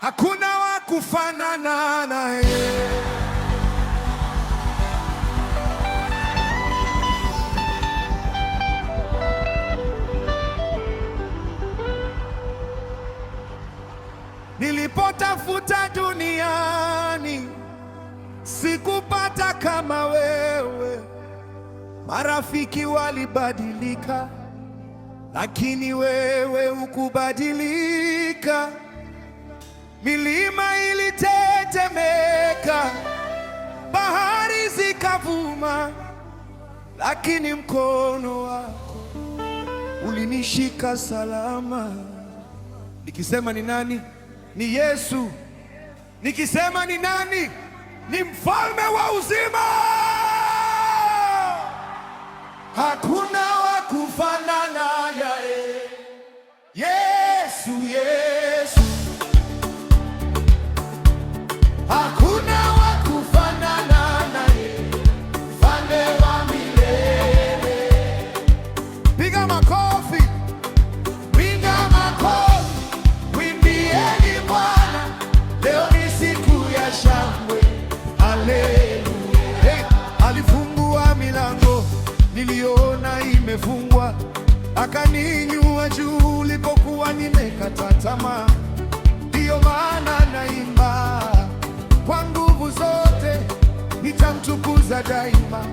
hakuna wa kufanana naye. Nilipotafuta duniani sikupata kama wewe, marafiki walibadilika, lakini wewe hukubadilika. Milima ilitetemeka, bahari zikavuma, lakini mkono wako ulinishika salama. Nikisema ni nani? Ni Yesu. Nikisema ni nani? Ni mfalme wa uzima. Hakuna wa kufanana naye. Yesu, Yesu. Hakuna wa kufanana naye, mfalme wa milele. Piga makofi, piga makofi, mwimbieni Bwana, leo ni siku ya shangwe. Haleluya. Hey, alifungua milango niliona imefungwa, akaniinua juu ulipokuwa nimekata tamaa. Ndiyo maana naimba kwa nguvu zote, nitamtukuza daima.